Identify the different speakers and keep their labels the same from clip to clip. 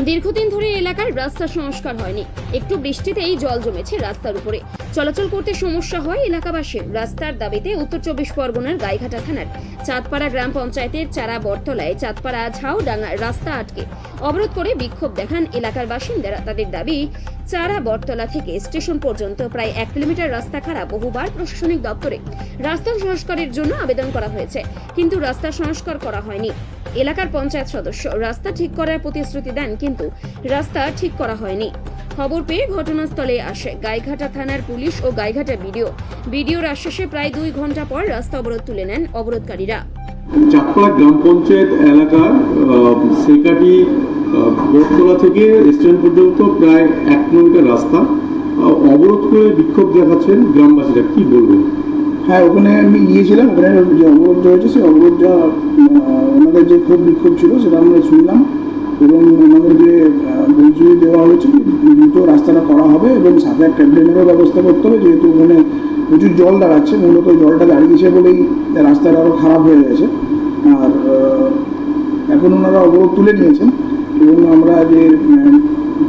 Speaker 1: দীর্ঘদিন ধরে এলাকার রাস্তা সংস্কার হয়নি। একটু বৃষ্টিতেই জল জমেছে রাস্তার উপরে, চলাচল করতে সমস্যা হয় এলাকাবাসীর। রাস্তার দাবিতে উত্তর 24 পরগনার গাইঘাটা থানার চাঁদপাড়া গ্রাম পঞ্চায়েতের চারা বটতলায় চাঁদপাড়া ঝাউডাঙ্গা রাস্তা আটকে অবরোধ করে বিক্ষোভ দেখান এলাকার বাসিন্দারা। তাদের দাবি, চারা বটতলা থেকে স্টেশন পর্যন্ত প্রায় 1 কিলোমিটার রাস্তা খারাপ। বহুবার প্রশাসনিক দপ্তরে রাস্তা সংস্কারের জন্য আবেদন করা হয়েছে, কিন্তু রাস্তা সংস্কার করা হয়নি। এলাকার পঞ্চায়েত সদস্য রাস্তা ঠিক করার প্রতিশ্রুতি দেন, কিন্তু রাস্তা ঠিক করা হয়নি। খবর পেয়ে ঘটনাস্থলে আসে গাইঘাটা থানার পুলিশ ও গাইঘাটা বিডিওর আশ্বাসে প্রায় 2 ঘন্টা পর রাস্তা অবরোধ তুলে নেন অবরোধকারীরা।
Speaker 2: চাঁদপাড়া গ্রাম পঞ্চায়েত এলাকার সেকাটি বটতলা থেকে স্টেশন পর্যন্ত প্রায় 1 কিলোমিটার রাস্তা অবরোধ করে বিক্ষোভ দেখাচ্ছেন গ্রামবাসীরা, কি বলবেন?
Speaker 3: হ্যাঁ, ওখানে আমি গিয়েছিলাম। ওখানে যে অবরোধ হয়েছে সেই অবরোধটা ওনাদের যে ক্ষোভ বিক্ষোভ ছিল সেটা আমরা শুনলাম এবং ওনাদেরকে বলছি দেওয়া হয়েছে দ্রুত রাস্তাটা করা হবে এবং সাথে একটা ড্রেনেরও ব্যবস্থা করতে হবে, যেহেতু ওখানে প্রচুর জল দাঁড়াচ্ছে। মূলত জলটা দাঁড়িয়েছে বলেই রাস্তাটা আরও খারাপ হয়ে গেছে। আর এখন ওনারা অবরোধ তুলে নিয়েছেন এবং আমরা যে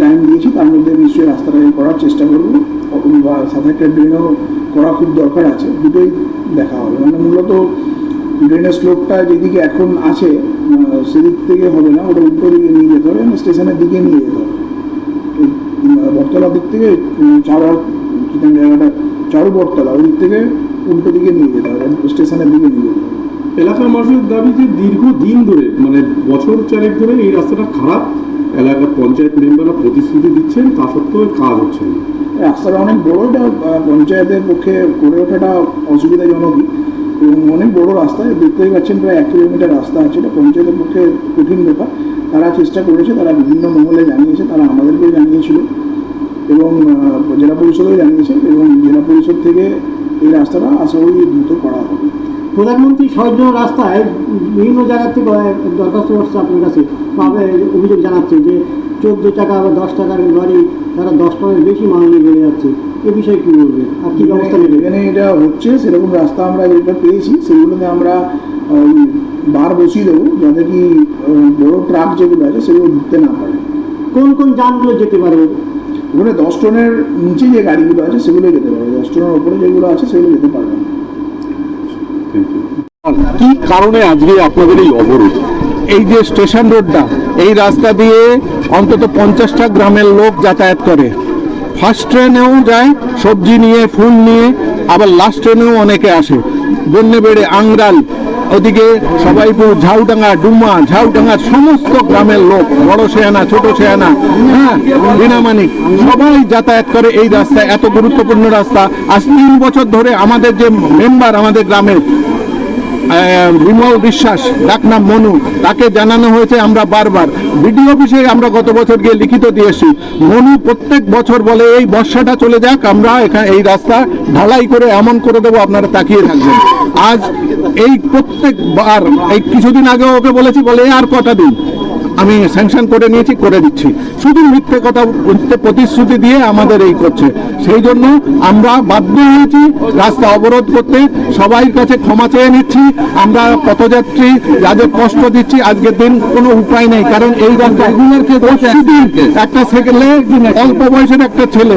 Speaker 3: টাইম দিয়েছি তার মধ্যে নিশ্চয়ই রাস্তাটা করার চেষ্টা করবো বা সাথে একটা ড্রেনও করা খুব দরকার আছে। দুটোই দেখা হবে। মানে মূলত ড্রেনের স্লোপটা যেদিকে এখন আছে সেদিক থেকে হবে না, ওটা উল্টো দিকে নিয়ে যেতে হবে, মানে স্টেশনের দিকে নিয়ে যেতে হবে। বটতলার দিক থেকে জায়গাটা চারু বটতলা ওই দিক থেকে উল্টো দিকে নিয়ে যেতে হবে, স্টেশনের দিকে নিয়ে যেতে হবে।
Speaker 2: এলাকার মানুষের দাবি যে দীর্ঘদিন ধরে, মানে বছর 4 ধরে এই রাস্তাটা খারাপ। এলাকার পঞ্চায়েত মেম্বাররা প্রতিশ্রুতি দিচ্ছেন, তা সত্ত্বেও কাজ হচ্ছে না।
Speaker 3: রাস্তাটা অনেক বড়, এটা পঞ্চায়েতের পক্ষে করে ওঠাটা অসুবিধাজনকই এবং অনেক বড় রাস্তা। দেখতেই পাচ্ছেন প্রায় 1 কিলোমিটার রাস্তা আছে। এটা পঞ্চায়েতের পক্ষে কঠিন ব্যাপার। তারা চেষ্টা করেছে, তারা বিভিন্ন মহলে জানিয়েছে, তারা আমাদেরকেও জানিয়েছিল এবং জেলা পরিষদেও জানিয়েছে এবং জেলা পরিষদ থেকে এই রাস্তাটা আশা করি দ্রুত করা হবে।
Speaker 4: প্রধানমন্ত্রী সড়ক রাস্তায় বিভিন্ন জায়গা থেকে দরখাস্ত আসছে আপনার কাছে, অভিযোগ জানাচ্ছে যে 14 টাকা বা 10 টাকার গাড়ি তারা 10 টাকার বেশি মাল নিয়ে বেড়ে যাচ্ছে। এ বিষয়ে কী বলবেন আর কী ব্যবস্থা নেবে?
Speaker 3: এখানে এটা হচ্ছে সেরকম রাস্তা আমরা যেটা পেয়েছি সেগুলোতে আমরা বার বসিয়ে দেবো, যাতে কি বড়ো ট্রাক যেগুলো আছে সেগুলো ঢুকতে না পারে।
Speaker 4: কোন কোন যানগুলো যেতে পারবে?
Speaker 3: ওখানে 10 টনের নিচে যে গাড়িগুলো আছে সেগুলো যেতে পারবে, 10 টনের ওপরে যেগুলো আছে সেগুলো যেতে পারবে না।
Speaker 2: কি কারণে আজকে আপনাদের এই অবরোধ?
Speaker 5: এই যে স্টেশন রোডটা, এই রাস্তা দিয়ে অন্তত 50টা গ্রামের লোক যাতায়াত করে। ফার্স্ট ট্রেনেও যায় সবজি নিয়ে, ফুল নিয়ে, আবার লাস্ট ট্রেনেও অনেকে আসে। বন্যবেড়ে, আংরাল, ওদিকে সবাইপুর, ঝাউডাঙ্গা, ডুমা, ঝাউডাঙ্গার সমস্ত গ্রামের লোক, বড় শেয়ানা, ছোট শেয়ানা, হ্যাঁ, বিনামানিক সবাই যাতায়াত করে এই রাস্তায়। এত গুরুত্বপূর্ণ রাস্তা। আজ 3 বছর ধরে আমাদের যে মেম্বার আমাদের গ্রামের বিমল বিশ্বাস, ডাকনাম মনু, তাকে জানানো হয়েছে। আমরা বারবার বিডিও অফিসে আমরা গত বছর গিয়ে লিখিত দিয়েছি। মনু প্রত্যেক বছর বলে এই বর্ষাটা চলে যাক, আমরা এখানে এই রাস্তা ঢালাই করে এমন করে দেবো আপনারা তাকিয়ে থাকবেন। আজ এই প্রত্যেকবার, এই কিছুদিন আগে ওকে বলেছি, বলে আর কটা দিন, আমি স্যাংশন করে নিয়েছি, করে দিচ্ছি। শুধু মিথ্যে কথা, মিথ্যে প্রতিশ্রুতি দিয়ে আমাদের এই করছে। সেই জন্য আমরা বাধ্য হয়েছি রাস্তা অবরোধ করতে। সবাই কাছে ক্ষমা চেয়ে নিচ্ছি। আমরা পথযাত্রী যাদের কষ্ট দিচ্ছি আজকের দিন কোনো উপায় নেই, কারণ এই রাস্তা একটা ছেলে, অল্প বয়সের একটা ছেলে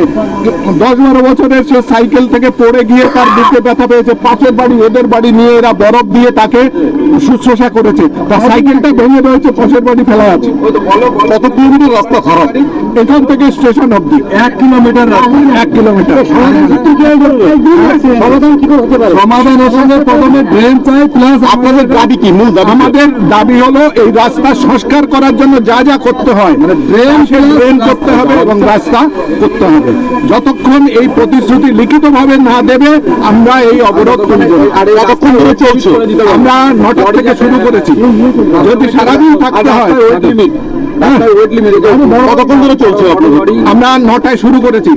Speaker 5: 10-12 বছরের, সে সাইকেল থেকে পড়ে গিয়ে তার বুকে ব্যথা পেয়েছে। পাশের বাড়ি, ওদের বাড়ি নিয়ে এরা বরফ দিয়ে তাকে শুশ্রূষা করেছে। তার সাইকেলটা ভেঙে রয়েছে, পাশের বাড়ি ফেলা আছে।
Speaker 2: কত কিলোমিটার রাস্তা খারাপ?
Speaker 5: এখান থেকে স্টেশন অব্দি 1 কিলোমিটার রাস্তা। 1 কিলোমিটার।
Speaker 4: সমাধান কি করে হতে পারে?
Speaker 5: সমাধান হিসেবে প্রথমে ড্রেন চাই, প্লাস
Speaker 2: আপনাদের দাবি কি? মূল দাবি
Speaker 5: আমাদের দাবি হলো এই রাস্তা সংস্কার করার জন্য যা যা করতে হয়, মানে ড্রেন করতে হবে এবং রাস্তা করতে হবে। যতক্ষণ এই প্রতিশ্রুতি লিখিতভাবে না দেবে আমরা এই অবরোধ করব।
Speaker 2: কতক্ষণ ধরে চলছে?
Speaker 5: আমরা 9টা থেকে শুরু করেছি। যদি সারাদিন থাকতে হয়।
Speaker 2: কতক্ষণ ধরে চলছে?
Speaker 5: আমরা 9টায় শুরু করেছি,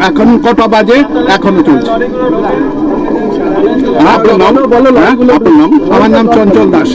Speaker 5: এখন কটা বাজে, এখনো চলছে।
Speaker 2: আপনার নাম?
Speaker 5: আমার নাম চঞ্চল দাস।